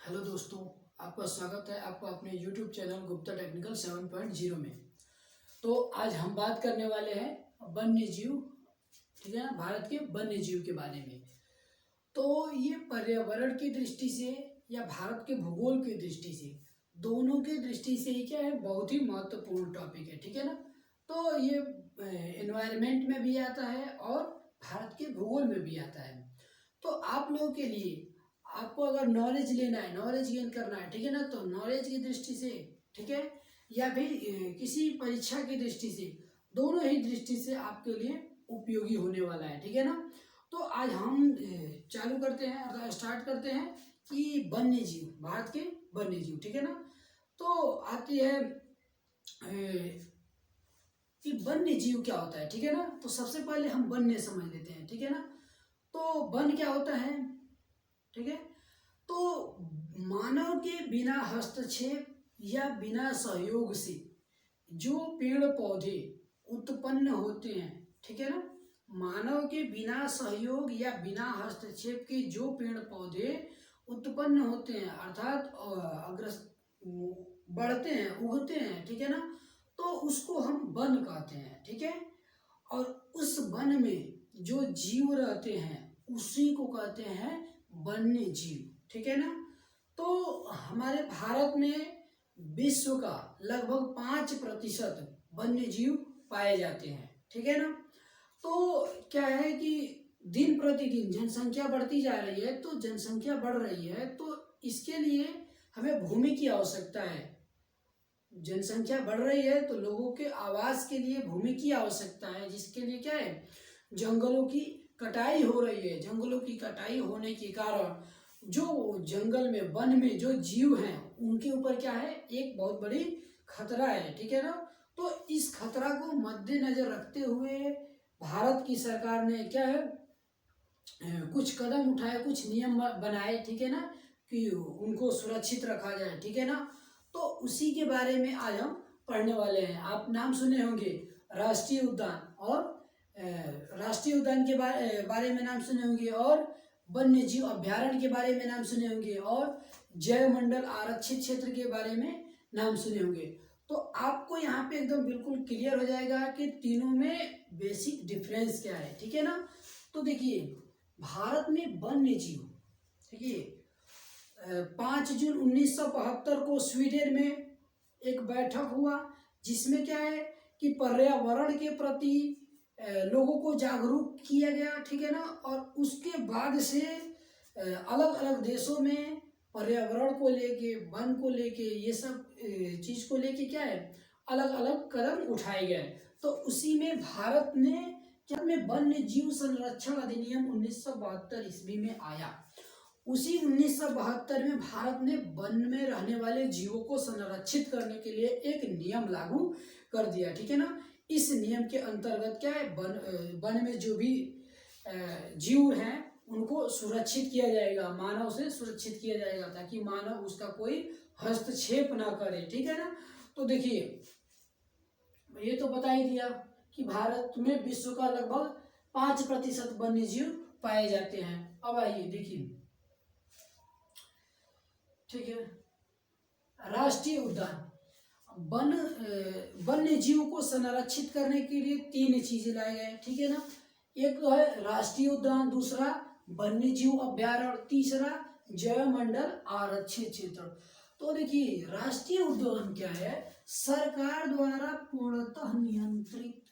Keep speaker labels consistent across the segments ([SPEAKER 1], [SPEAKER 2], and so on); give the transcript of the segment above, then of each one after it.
[SPEAKER 1] Hello दोस्तों, आपका स्वागत है आपका अपने YouTube चैनल गुप्ता टेक्निकल 7.0 में। तो आज हम बात करने वाले हैं वन्य जीव, ठीक है ना, भारत के वन्य जीव के बारे में। तो ये पर्यावरण की दृष्टि से या भारत के भूगोल की दृष्टि से, दोनों की दृष्टि से ही क्या है, बहुत ही महत्वपूर्ण टॉपिक है, ठीक है ना। तो ये एनवायरनमेंट में भी आता है और भारत के भूगोल में भी आता है। तो आप लोगों के लिए, आपको अगर नॉलेज लेना है, नॉलेज गेन करना है, ठीक है ना, तो नॉलेज की दृष्टि से, ठीक है, या फिर किसी परीक्षा की दृष्टि से, दोनों ही दृष्टि से आपके लिए उपयोगी होने वाला है, ठीक है ना। तो आज हम चालू करते हैं, अर्थात स्टार्ट करते हैं कि वन्य जीव, भारत के वन्य जीव, ठीक है ना। तो आती है कि वन्य जीव क्या होता है, ठीक है ना। तो सबसे पहले हम वन्य समझ लेते हैं, ठीक है ना। तो वन क्या होता है, ठीक है। तो मानव के बिना हस्तक्षेप या बिना सहयोग से जो पेड़ पौधे उत्पन्न होते हैं, ठीक है ना, मानव के बिना सहयोग या बिना हस्तक्षेप के जो पेड़ पौधे उत्पन्न होते हैं, अर्थात अग्रस्त बढ़ते हैं, उगते हैं, ठीक है ना, तो उसको हम वन कहते हैं, ठीक है। और उस वन में जो जीव रहते हैं उसी को कहते हैं वन्य जीव, ठीक है ना। तो हमारे भारत में विश्व का लगभग 5% वन्य जीव पाए जाते हैं, ठीक है ना। तो क्या है कि दिन प्रतिदिन जनसंख्या बढ़ती जा रही है, तो जनसंख्या बढ़ रही है तो इसके लिए हमें भूमि की आवश्यकता है। जनसंख्या बढ़ रही है तो लोगों के आवास के लिए भूमि की आवश्यकता है, जिसके लिए क्या है, जंगलों की कटाई हो रही है। जंगलों की कटाई होने के कारण जो जंगल में, वन में जो जीव हैं उनके ऊपर क्या है, एक बहुत बड़ी खतरा है, ठीक है ना। तो इस खतरा को मद्देनजर रखते हुए भारत की सरकार ने क्या है, कुछ कदम उठाए, कुछ नियम बनाए, ठीक है ना, कि उनको सुरक्षित रखा जाए, ठीक है ना। तो उसी के बारे में आज हम पढ़ने वाले हैं। आप नाम सुने होंगे राष्ट्रीय उद्यान, और राष्ट्रीय उद्यान के बारे में नाम सुने होंगे, और वन्य जीव अभ्यारण्य के बारे में नाम सुने होंगे, और जैव मंडल आरक्षित क्षेत्र के बारे में नाम सुने होंगे। तो आपको यहाँ पे एकदम बिल्कुल क्लियर हो जाएगा कि तीनों में बेसिक डिफरेंस क्या है, ठीक है ना। तो देखिए, भारत में वन्य जीव, ठीक है, 5 जून 1972 को स्वीडन में एक बैठक हुआ, जिसमें क्या है कि पर्यावरण के प्रति लोगों को जागरूक किया गया, ठीक है ना। और उसके बाद से अलग अलग देशों में पर्यावरण को लेके, वन को लेके, ये सब चीज को लेके क्या है, अलग अलग कदम उठाए गए। तो उसी में भारत ने क्या में वन्य जीव संरक्षण अधिनियम 1972 ईस्वी में आया। उसी 1972 में भारत ने वन में रहने वाले जीवों को संरक्षित करने के लिए एक नियम लागू कर दिया, ठीक है ना। इस नियम के अंतर्गत क्या है, वन में जो भी जीव हैं उनको सुरक्षित किया जाएगा, मानव से सुरक्षित किया जाएगा, ताकि मानव उसका कोई हस्तक्षेप ना करे, ठीक है ना। तो देखिए, ये तो बता ही दिया कि भारत में विश्व का लगभग 5% वन्य जीव पाए जाते हैं। अब आइए देखिए, ठीक है, राष्ट्रीय उद्यान, वन्य जीव को संरक्षित करने के लिए 3 चीजें लाए गए, ठीक है ना। एक तो है राष्ट्रीय उद्यान, दूसरा वन्य जीव अभ्यारण्य, तीसरा जैव मंडल आरक्षित क्षेत्र। तो देखिए, राष्ट्रीय उद्यान क्या है, सरकार द्वारा पूर्णतः नियंत्रित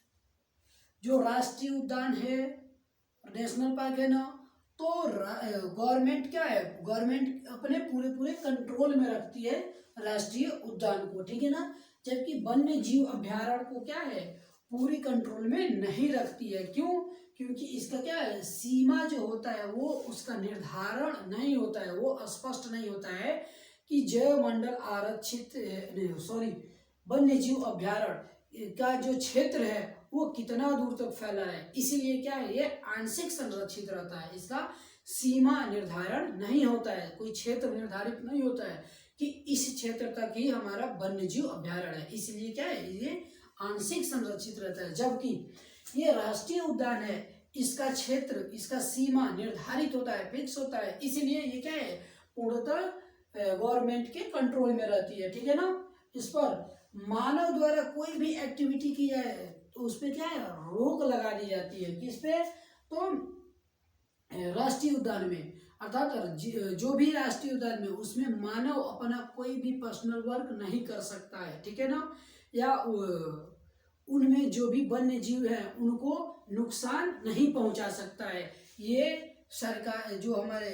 [SPEAKER 1] जो राष्ट्रीय उद्यान है, नेशनल पार्क है ना, तो गवर्नमेंट क्या है, गवर्नमेंट अपने पूरे पूरे कंट्रोल में रखती है राष्ट्रीय उद्यान को, ठीक है ना। जबकि वन्य जीव अभ्यारण्य को क्या है, पूरी कंट्रोल में नहीं रखती है। क्यों? क्योंकि इसका क्या है, सीमा जो होता है वो उसका निर्धारण नहीं होता है, वो स्पष्ट नहीं होता है कि जैव मंडल आरक्षित, सॉरी, वन्य जीव अभ्यारण्य का जो क्षेत्र है वो कितना दूर तक फैला है। इसीलिए क्या है, ये आंशिक संरक्षित रहता है, इसका सीमा निर्धारण नहीं होता है, कोई क्षेत्र निर्धारित नहीं होता है कि इस क्षेत्र तक ही हमारा वन्य जीव अभ्यारण्य है। इसलिए क्या है, ये आंशिक संरक्षित रहता है। जबकि ये राष्ट्रीय उद्यान है, इसका क्षेत्र, इसका सीमा निर्धारित होता है, फिक्स होता है। इसलिए ये क्या है, पूर्णतः गवर्नमेंट के कंट्रोल में रहती है, ठीक है ना। इस पर मानव द्वारा कोई भी एक्टिविटी की जाए तो उस पर क्या है, रोक लगा दी जाती है। किस पे, तो राष्ट्रीय उद्यान में, अर्थात जो भी राष्ट्रीय उद्यान में, उसमें मानव अपना कोई भी पर्सनल वर्क नहीं कर सकता है, ठीक है ना। या उनमें जो भी वन्य जीव है उनको नुकसान नहीं पहुंचा सकता है। ये सरकार, जो हमारे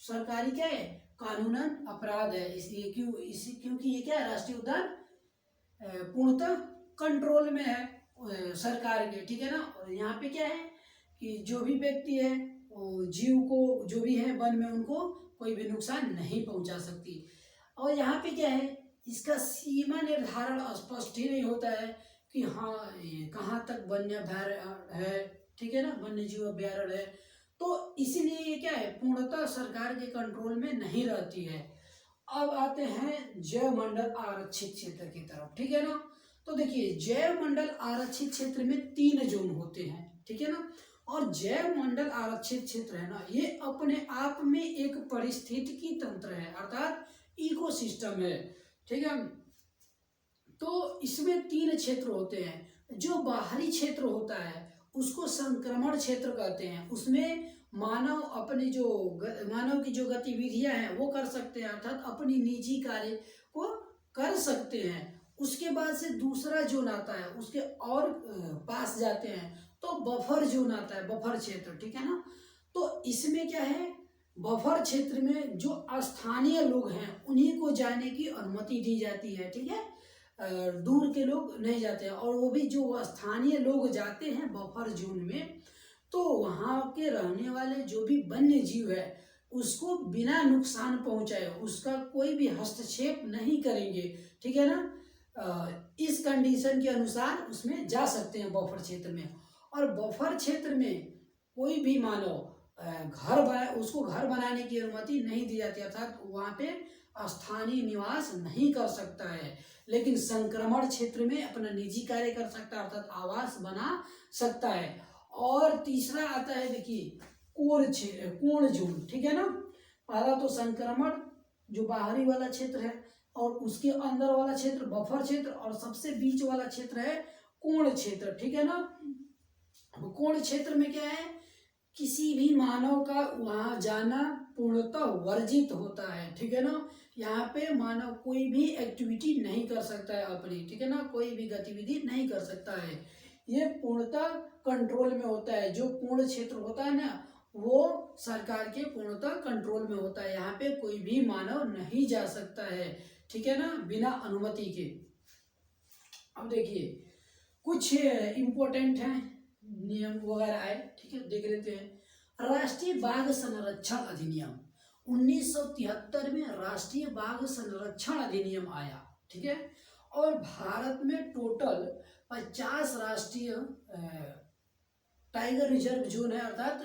[SPEAKER 1] सरकारी क्या है, कानूनन अपराध है। इसलिए क्योंकि ये क्या है, राष्ट्रीय उद्यान पूर्णतः कंट्रोल में है सरकार के, ठीक है ना। और यहाँ पे क्या है कि जो भी व्यक्ति है वो जीव को, जो भी है वन में, उनको कोई भी नुकसान नहीं पहुंचा सकती। और यहाँ पे क्या है, इसका सीमा निर्धारण स्पष्ट ही नहीं होता है कि हाँ ये कहाँ तक वन्य अभयारण्य है, ठीक है ना, वन्य जीव अभयारण्य है। तो इसीलिए ये क्या है, पूर्णतः सरकार के कंट्रोल में नहीं रहती है। अब आते हैं जैव मंडल आरक्षित क्षेत्र की तरफ, ठीक है ना। तो देखिए, जैव मंडल आरक्षित क्षेत्र में 3 जोन होते हैं, ठीक है ना। और जैव मंडल आरक्षित क्षेत्र है ना, ये अपने आप में एक पारिस्थितिकी तंत्र है, अर्थात इकोसिस्टम है, ठीक है। तो इसमें 3 क्षेत्र होते हैं। जो बाहरी क्षेत्र होता है उसको संक्रमण क्षेत्र कहते हैं। उसमें मानव अपने जो मानव की जो गतिविधियां हैं वो कर सकते हैं, अर्थात अपनी निजी कार्य को कर सकते हैं। उसके बाद से दूसरा जोन आता है, उसके और पास जाते हैं तो बफर जोन आता है, बफर क्षेत्र, ठीक है ना। तो इसमें क्या है, बफर क्षेत्र में जो स्थानीय लोग हैं उन्हीं को जाने की अनुमति दी जाती है, ठीक है। दूर के लोग नहीं जाते हैं। और वो भी जो स्थानीय लोग जाते हैं बफर जोन में, तो वहाँ के रहने वाले जो भी वन्य जीव है उसको बिना नुकसान पहुंचाए उसका कोई भी हस्तक्षेप नहीं करेंगे, ठीक है ना। इस कंडीशन के अनुसार उसमें जा सकते हैं बफर क्षेत्र में। और बफर क्षेत्र में कोई भी मानव उसको घर बनाने की अनुमति नहीं दी जाती, अर्थात वहाँ पे स्थानीय निवास नहीं कर सकता है। लेकिन संक्रमण क्षेत्र में अपना निजी कार्य कर सकता है, अर्थात आवास बना सकता है। और तीसरा आता है, देखिए, कोण जोन, ठीक है ना। पहला तो संक्रमण जो बाहरी वाला क्षेत्र है, और उसके अंदर वाला क्षेत्र बफर क्षेत्र, और सबसे बीच वाला क्षेत्र है कोण क्षेत्र, ठीक है ना। कोण क्षेत्र में क्या है, किसी भी मानव का वहां जाना पूर्णतः वर्जित होता है, ठीक है ना। यहाँ पे मानव कोई भी एक्टिविटी नहीं कर सकता है अपनी, ठीक है ना, कोई भी गतिविधि नहीं कर सकता है। ये पूर्णतः कंट्रोल में होता है। जो पूर्ण क्षेत्र होता है ना, वो सरकार के पूर्णतः कंट्रोल में होता है। यहाँ पे कोई भी मानव नहीं जा सकता है, ठीक है ना, बिना अनुमति के। अब देखिए, कुछ इम्पोर्टेंट है नियम वगैरह आए, ठीक है, देख लेते हैं। राष्ट्रीय बाघ संरक्षण अधिनियम 1973 में राष्ट्रीय बाघ संरक्षण अधिनियम आया, ठीक है। और भारत में टोटल 50 राष्ट्रीय टाइगर रिजर्व जोन है, अर्थात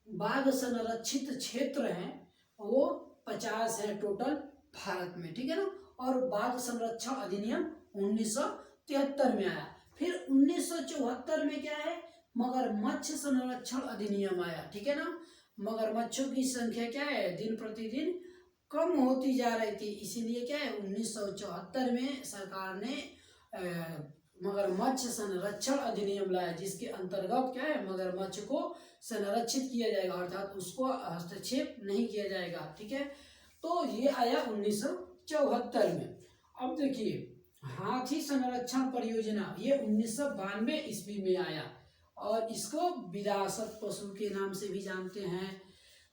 [SPEAKER 1] बाघ संरक्षित क्षेत्र हैं, वो 50 है टोटल भारत में, ठीक है ना। और बाघ संरक्षण अधिनियम 1973 में आया। फिर 1974 में क्या है, मगरमच्छ संरक्षण अधिनियम आया, ठीक है ना। मगरमच्छों की संख्या क्या है, दिन प्रतिदिन कम होती जा रही थी, इसीलिए क्या है 1974 में सरकार ने मगरमच्छ संरक्षण अधिनियम लाया, जिसके अंतर्गत क्या है, मगरमच्छ को संरक्षित किया जाएगा, अर्थात उसको हस्तक्षेप नहीं किया जाएगा, ठीक है। तो ये आया 1974 में। अब देखिए, हाथी संरक्षण परियोजना, ये 1992 ईस्वी में आया, और इसको विरासत पशु के नाम से भी जानते हैं।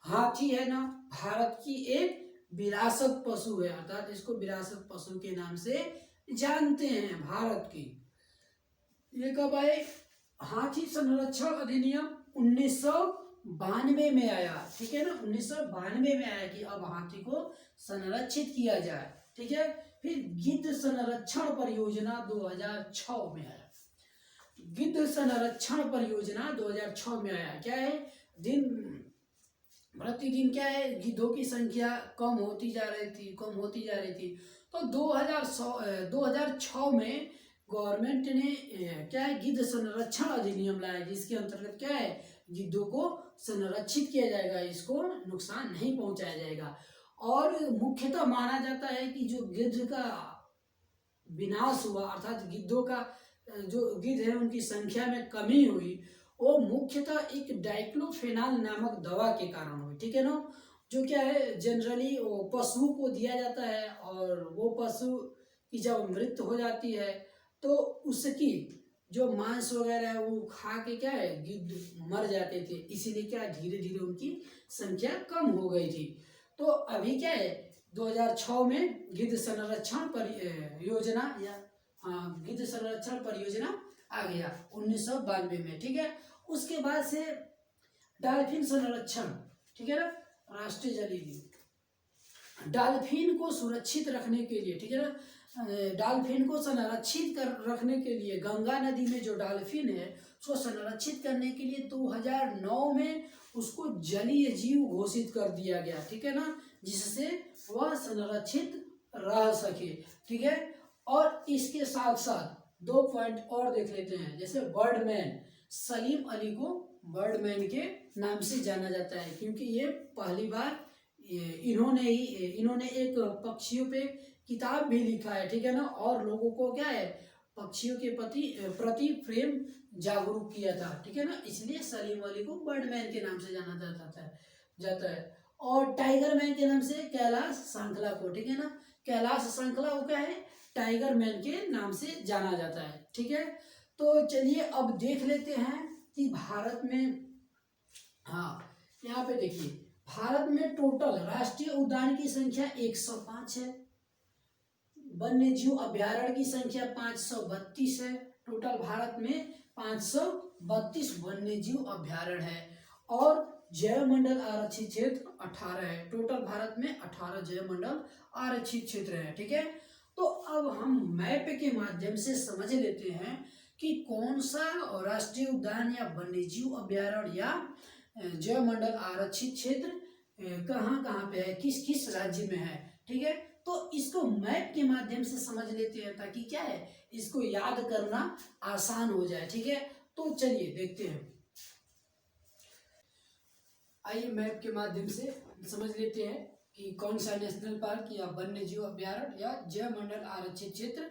[SPEAKER 1] हाथी है ना, भारत की एक विरासत पशु है, अर्थात इसको विरासत पशु के नाम से जानते हैं भारत की। ये कब आए, हाथी संरक्षण अधिनियम 1992 में आया, ठीक है ना। 1992 में आया कि अब हाथी को संरक्षित किया जाए, ठीक है। फिर गिद्ध संरक्षण परियोजना 2006 में आया। गिद्ध संरक्षण परियोजना 2006 में आया। क्या है, दिन प्रतिदिन क्या है, गिद्धों की संख्या कम होती जा रही थी। तो 2006 में गवर्नमेंट ने क्या है, गिद्ध संरक्षण अधिनियम लाया, जिसके अंतर्गत क्या है, गिद्धों को संरक्षित किया जाएगा, इसको नुकसान नहीं पहुंचाया जाएगा। और मुख्यतः माना जाता है कि जो गिद्ध का विनाश हुआ, अर्थात गिद्धों का जो गिद्ध है उनकी संख्या में कमी हुई, वो मुख्यतः एक डाइक्लोफेनाक नामक दवा के कारण हुई, ठीक है ना। जो क्या है, जनरली वो पशु को दिया जाता है, और वो पशु की जब मृत्यु हो जाती है तो उसकी जो मांस वगैरह है वो खा के क्या है, गिद्ध मर जाते थे, इसीलिए क्या धीरे धीरे उनकी संख्या कम हो गई थी। तो अभी क्या है, 2006 में गिद्ध संरक्षण योजना या गिद्ध संरक्षण परियोजना आ गया 1992 में, ठीक है। उसके बाद से डॉल्फिन संरक्षण, ठीक है ना, राष्ट्रीय जलीय डॉल्फिन को सुरक्षित रखने के लिए, ठीक है ना, डॉल्फिन को संरक्षित कर रखने के लिए गंगा नदी में जो डॉल्फिन है उसको संरक्षित करने के लिए 2009 में उसको जलीय जीव घोषित कर दिया गया, ठीक है ना, जिससे वह संरक्षित रह सके, ठीक है। और इसके साथ साथ 2 पॉइंट और देख लेते हैं, जैसे बर्डमैन, सलीम अली को बर्डमैन के नाम से जाना जाता है, क्योंकि ये पहली बार इन्होंने एक पक्षियों पे किताब भी लिखा है, ठीक है ना, और लोगों को क्या है, पक्षियों के प्रति प्रेम जागरूक किया था, ठीक है ना, इसलिए सलीम अली को बर्डमैन के नाम से जाना जाता है। और टाइगर मैन के नाम से कैलाश सांखला को, ठीक है ना, कैलाश सांखला को क्या है, टाइगर मैन के नाम से जाना जाता है, ठीक है। तो चलिए अब देख लेते हैं कि भारत में, हाँ यहाँ पे देखिए, भारत में टोटल राष्ट्रीय उद्यान की संख्या 105 है, वन्य जीव अभ्यारण्य की संख्या 532 है, टोटल भारत में 532 वन्य जीव अभ्यारण्य है, और जैव मंडल आरक्षित क्षेत्र 18 है, टोटल भारत में 18 जैव मंडल आरक्षित क्षेत्र है, ठीक है। तो अब हम मैप के माध्यम से समझ लेते हैं कि कौन सा राष्ट्रीय उद्यान या वन्य जीव अभ्यारण्य या जैव मंडल आरक्षित क्षेत्र कहाँ कहाँ पे है, किस किस राज्य में है, ठीक है। तो इसको मैप के माध्यम से समझ लेते हैं ताकि क्या है, इसको याद करना आसान हो जाए, ठीक है। तो चलिए देखते हैं, आइए मैप के माध्यम से समझ लेते हैं कि कौन सा नेशनल पार्क या वन्य जीव अभ्यारण्य या जैव मंडल आरक्षित क्षेत्र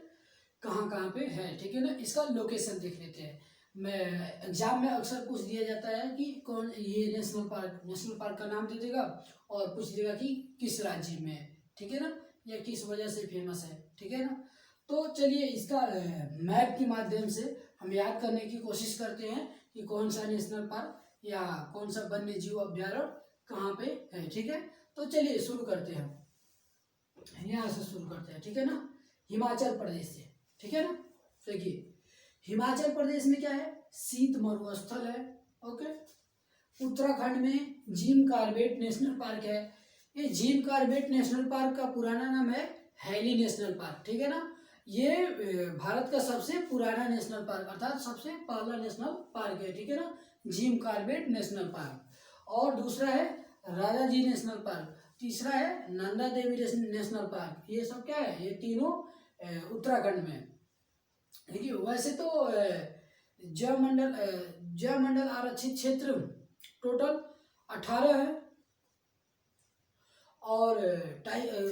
[SPEAKER 1] कहाँ कहाँ पे है, ठीक है ना। इसका लोकेशन देख लेते हैं। मैं एग्जाम में अक्सर पूछ दिया जाता है कि कौन ये नेशनल पार्क का नाम दे देगा और पूछ देगा कि किस राज्य में है, ठीक है ना, या किस वजह से फेमस है, ठीक है ना। तो चलिए इसका मैप के माध्यम से हम याद करने की कोशिश करते हैं कि कौन सा नेशनल पार्क या कौन सा वन्य जीव अभ्यारण्य कहाँ पे है, ठीक है। तो चलिए शुरू करते हैं, यहाँ से शुरू करते हैं, ठीक है ना, हिमाचल प्रदेश से, ठीक है ना। देखिए हिमाचल प्रदेश में क्या है, शीत मरुस्थल है, ओके। उत्तराखंड में जिम कॉर्बेट नेशनल पार्क है, ये जिम कॉर्बेट नेशनल पार्क का पुराना नाम है हैली नेशनल पार्क, ठीक है ना। ये भारत का सबसे पुराना नेशनल पार्क अर्थात सबसे पहला नेशनल पार्क है, ठीक है ना, जिम कॉर्बेट नेशनल पार्क। और दूसरा है राजा जी नेशनल पार्क, तीसरा है नंदा देवी नेशनल पार्क। ये सब क्या है, ये तीनों उत्तराखंड में, देखिए। वैसे तो जैव मंडल आरक्षित क्षेत्र टोटल 18 है, और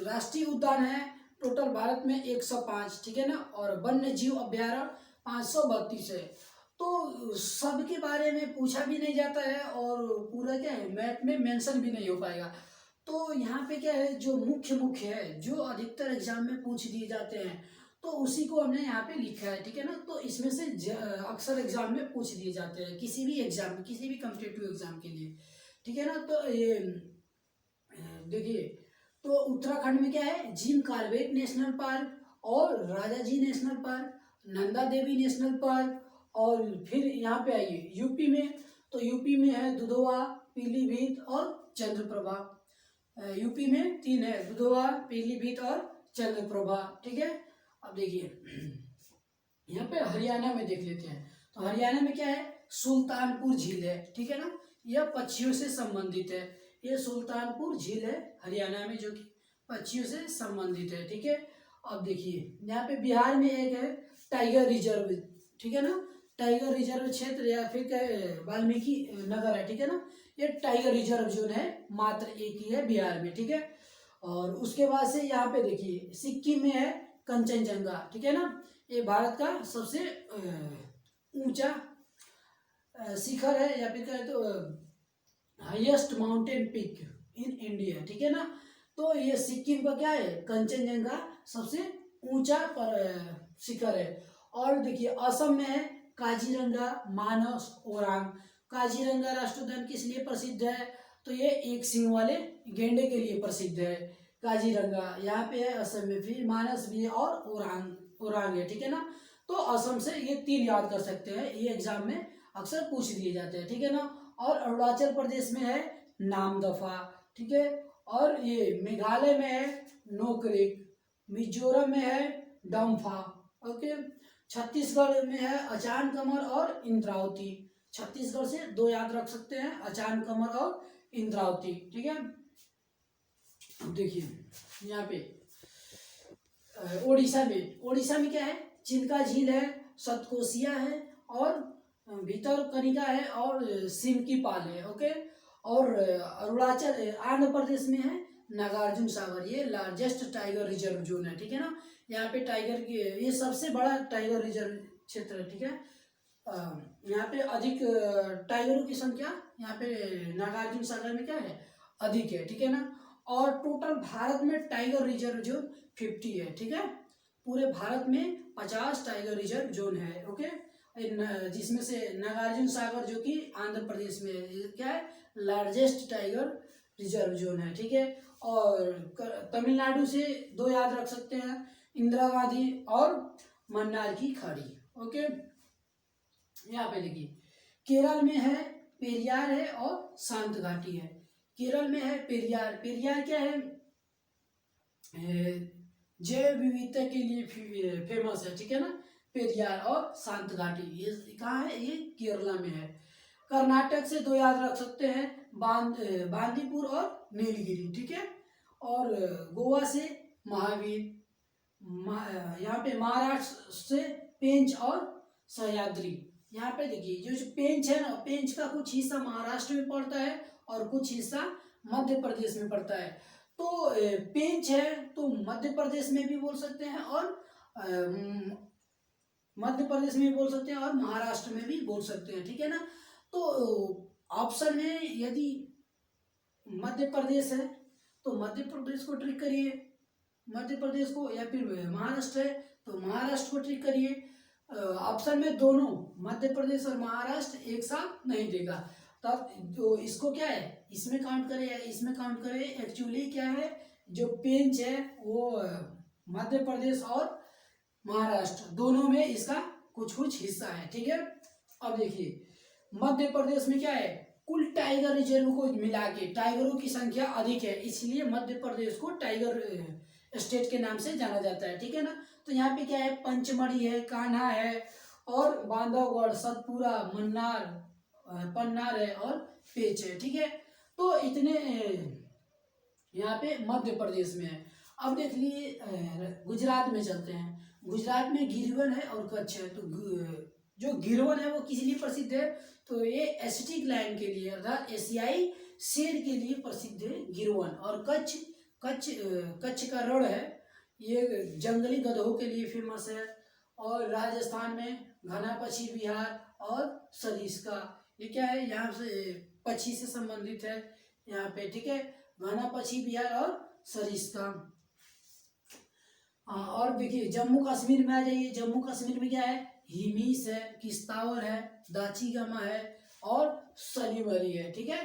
[SPEAKER 1] राष्ट्रीय उद्यान है टोटल भारत में 105, ठीक है ना, और वन्य जीव अभ्यारण्य 532 है। तो सबके बारे में पूछा भी नहीं जाता है और पूरा क्या है मैप में मेंशन भी नहीं हो पाएगा। तो यहाँ पे क्या है, जो मुख्य है, जो अधिकतर एग्जाम में पूछ दिए जाते हैं, तो उसी को हमने यहाँ पे लिखा है, ठीक है ना। तो इसमें से अक्सर एग्जाम में पूछ दिए जाते हैं, किसी भी एग्जाम में, किसी भी कॉम्पिटिटिव एग्जाम के लिए, ठीक है ना। तो ये देखिए, तो उत्तराखंड में क्या है, जिम कॉर्बेट नेशनल पार्क और राजा जी national park, Nanda Devi national park. और फिर यहाँ पे आइए यूपी में, तो यूपी में है दुधवा, पीलीभीत और चंद्रप्रभा। यूपी में 3 है, दुधवा, पीलीभीत और चंद्रप्रभा, ठीक है। अब देखिए यहाँ पे हरियाणा में देख लेते हैं, तो हरियाणा में क्या है, सुल्तानपुर झील है, ठीक है ना, यह पक्षियों से संबंधित है। ये सुल्तानपुर झील है हरियाणा में, जो कि पक्षियों से संबंधित है, ठीक है। अब देखिए यहाँ पे बिहार में एक है टाइगर रिजर्व, ठीक है ना, टाइगर रिजर्व क्षेत्र या फिर वाल्मीकि नगर है, ठीक है ना। ये टाइगर रिजर्व जोन है, मात्र एक ही है बिहार में, ठीक है। और उसके बाद से यहाँ पे देखिए सिक्किम में है कंचनजंगा, ठीक है ना, ये भारत का सबसे ऊंचा शिखर है, या फिर कहे तो highest mountain peak in India, ठीक है ना। तो ये सिक्किम का क्या है, कंचनजंगा सबसे ऊंचा पर शिखर है। और देखिए असम में है काजीरंगा, मानस, ओरांग। काजीरंगा राष्ट्रीय उद्यान किस लिए प्रसिद्ध है, तो ये एक सींग वाले गेंडे के लिए प्रसिद्ध है काजीरंगा, यहाँ पे है असम में। फिर मानस भी है और ओरांग, ओरांग है, ठीक है ना। तो असम से ये 3 याद कर सकते हैं, ये एग्जाम में अक्सर पूछ दिए जाते हैं, ठीक है ना। और अरुणाचल प्रदेश में है नामदफा, ठीक है। और ये मेघालय में है नोकरेक, मिजोरम में है डम्फा, ओके। छत्तीसगढ़ में है अचान कमर और इंद्रावती। छत्तीसगढ़ से 2 याद रख सकते हैं, अचान कमर और इंद्रावती, ठीक है। अब देखिए यहाँ पे ओडिशा में क्या है, चिल्का झील है, सतकोशिया है और भितरकनिका है और सिमकी पाल है, ओके। और अरुणाचल आंध्र प्रदेश में है नागार्जुन सागर, ये लार्जेस्ट टाइगर रिजर्व जोन है, ठीक है ना। यहाँ पे टाइगर की ये सबसे बड़ा टाइगर रिजर्व क्षेत्र है, ठीक है। यहाँ पे अधिक टाइगरों की संख्या यहाँ पे नागार्जुन सागर में क्या है, अधिक है, ठीक है ना। और टोटल भारत में टाइगर रिजर्व जोन 50 है, ठीक है। पूरे भारत में 50 टाइगर रिजर्व जोन है, ओके। जिसमें से नागार्जुन सागर जो कि आंध्र प्रदेश में है, ये क्या है, लार्जेस्ट टाइगर रिजर्व जोन है, ठीक है। और तमिलनाडु से 2 याद रख सकते हैं, इंदिरा गांधी और मन्नार की खाड़ी, ओके। यहाँ पे देखिए केरल में है पेरियार है और शांत घाटी है। केरल में है पेरियार, पेरियार क्या है, जैव विविधता के लिए फेमस है, ठीक है ना, पेरियार और शांत घाटी। ये कहाँ है, ये केरला में है। कर्नाटक से 2 याद रख सकते हैं, बांदीपुर और नीलगिरी, ठीक है। और गोवा से महावीर, यहाँ पे महाराष्ट्र से पेंच और सह्याद्री। यहाँ पे देखिए जो पेंच है ना, पेंच का कुछ हिस्सा महाराष्ट्र में पड़ता है और कुछ हिस्सा मध्य प्रदेश में पड़ता है। तो पेंच है तो मध्य प्रदेश में भी बोल सकते हैं और मध्य प्रदेश में भी बोल सकते हैं और महाराष्ट्र में भी बोल सकते हैं, ठीक है ना। तो ऑप्शन में यदि मध्य प्रदेश है तो मध्य प्रदेश को ट्रिक करिए, मध्य प्रदेश को, या फिर महाराष्ट्र है तो महाराष्ट्र को ट्रिक करिए। ऑप्शन में दोनों मध्य प्रदेश और महाराष्ट्र एक साथ नहीं देगा, तब तो इसको क्या है, इसमें काउंट करें या इसमें काउंट करें। एक्चुअली क्या है, जो पेंच है वो मध्य प्रदेश और महाराष्ट्र दोनों में इसका कुछ कुछ हिस्सा है, ठीक है। अब देखिए मध्य प्रदेश में क्या है, कुल टाइगर रिजर्व को मिला के टाइगरों की संख्या अधिक है, इसलिए मध्य प्रदेश को टाइगर स्टेट के नाम से जाना जाता है, ठीक है ना। तो यहाँ पे क्या है, पंचमढ़ी है, कान्हा है और बांधवगढ़, सतपुरा, मन्नार, पन्नार है और पेच है, ठीक है। तो इतने यहाँ पे मध्य प्रदेश में है। अब देख लिए गुजरात में चलते हैं। गुजरात में गिरवन है और कच्छ है। तो जो गिरवन है वो किस लिए प्रसिद्ध है, तो ये एसिटिक लाइन के लिए अर्थात एशियाई शेर के लिए प्रसिद्ध है गिरवन। और कच्छ कच्छ कच्छ का रण है, ये जंगली गधों के लिए फेमस है। और राजस्थान में घना पक्षी विहार और सरिस्का, ये क्या है, यहाँ से पक्षी से संबंधित है यहाँ पे, ठीक है, घना पक्षी विहार और सरिस्का। और देखिए जम्मू कश्मीर में आ जाइए, जम्मू कश्मीर में क्या है, हिमीस है, किश्तावर है, दाचीगमा है और सलीम अली है, ठीक है।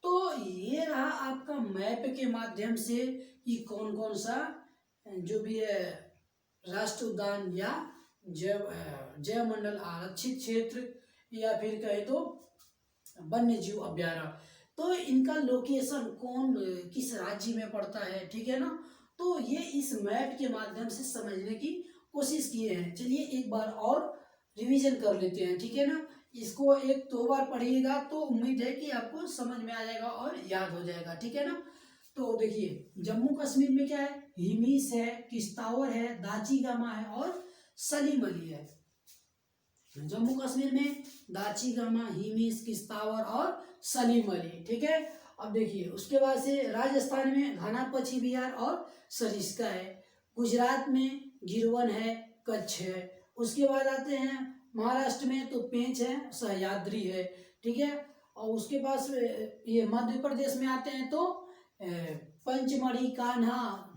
[SPEAKER 1] तो ये रहा आपका मैप के माध्यम से कि कौन कौन सा जो भी है राष्ट्रीय उद्यान या जैव मंडल आरक्षित क्षेत्र या फिर कहे तो वन्य जीव अभ्यारण्य, तो इनका लोकेशन कौन किस राज्य में पड़ता है, ठीक है ना। तो ये इस मैप के माध्यम से समझने की कोशिश किए हैं। चलिए एक बार और रिवीजन कर लेते हैं, ठीक है ना। इसको 1-2 बार पढ़िएगा तो उम्मीद है कि आपको समझ में आ जाएगा और याद हो जाएगा, ठीक है ना। तो देखिए जम्मू कश्मीर में क्या है, हिमीस है, किश्तावर है, दाचीगमा है और सलीम अली है। जम्मू कश्मीर में दाचीगमा, हिमीस, किश्तावर और सलीम अली, ठीक है। अब देखिए उसके बाद से राजस्थान में घना पश्चिमी बिहार और सरिस्का है, गुजरात में गिरवन है, कच्छ है। उसके बाद आते हैं महाराष्ट्र में तो पेंच है, सह्याद्री है, ठीक है। और उसके पास ये मध्य प्रदेश में आते हैं तो पंचमढ़ी, कान्हा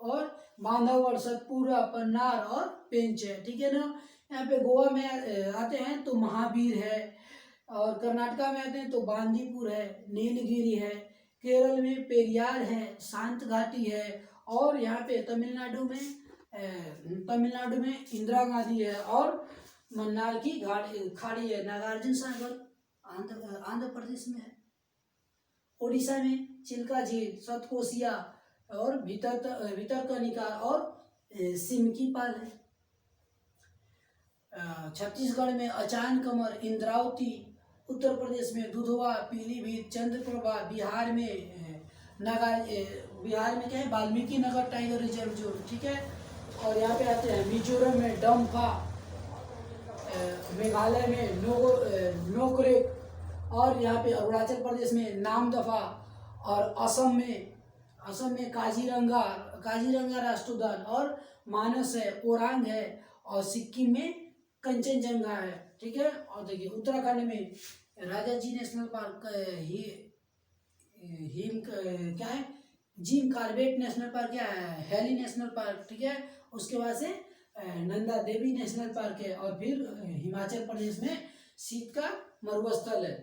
[SPEAKER 1] और बांधवगढ़, सतपुरा, पन्नार और पेंच है, ठीक है ना। यहाँ पे गोवा में आते हैं तो महावीर है, और कर्नाटका में आते हैं तो बांदीपुर है, नीलगिरी है, केरल में पेरियार है, शांत घाटी है, और यहाँ पे तमिलनाडु में इंदिरा गांधी है, और मन्नार की खाड़ी है, नागार्जुन सागर आंध्र प्रदेश में है, उड़ीसा में चिल्का झील, सतकोसिया और भितरकनिका और सिमकी-पाल है। छत्तीसगढ़ में अचान कमर, इंद्रावती, उत्तर प्रदेश में दुधवा, पीलीभीत, चंद्रप्रभा, बिहार में क्या है, Valmiki Nagar tiger reserve zone, ठीक है। और यहाँ पे आते हैं मिजोरम में डम्फा, मेघालय में नोकरेक, और यहाँ पे अरुणाचल प्रदेश में नामदफा, और असम में काजीरंगा राष्ट्रीय उद्यान, और मानस है, ओरांग है, और सिक्किम में कंचनजंगा है, ठीक है। और देखिए उत्तराखंड में राजाजी नेशनल पार्क, क्या है, जिम कार्बेट नेशनल पार्क, क्या है, हेली नेशनल पार्क, ठीक है। उसके बाद से नंदा देवी नेशनल पार्क है, और फिर हिमाचल प्रदेश में शीत का मरुस्थल है।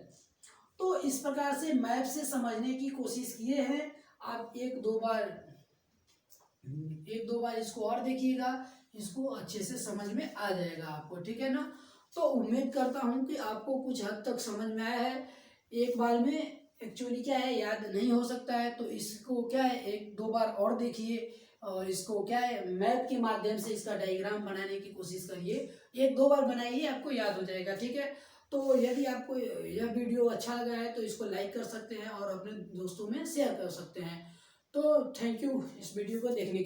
[SPEAKER 1] तो इस प्रकार से मैप से समझने की कोशिश किए हैं आप। एक दो बार इसको और देखिएगा, इसको अच्छे से समझ में आ जाएगा आपको, ठीक है ना। तो उम्मीद करता हूँ कि आपको कुछ हद तक समझ में आया है। एक बार में एक्चुअली क्या है, याद नहीं हो सकता है, तो इसको क्या है, एक दो बार और देखिए, और इसको क्या है, मैप के माध्यम से इसका डायग्राम बनाने की कोशिश करिए। एक दो बार बनाइए, आपको याद हो जाएगा, ठीक है। तो यदि आपको यह वीडियो अच्छा लगा है तो इसको लाइक कर सकते हैं और अपने दोस्तों में शेयर कर सकते हैं। तो थैंक यू इस वीडियो को देखने के लिए।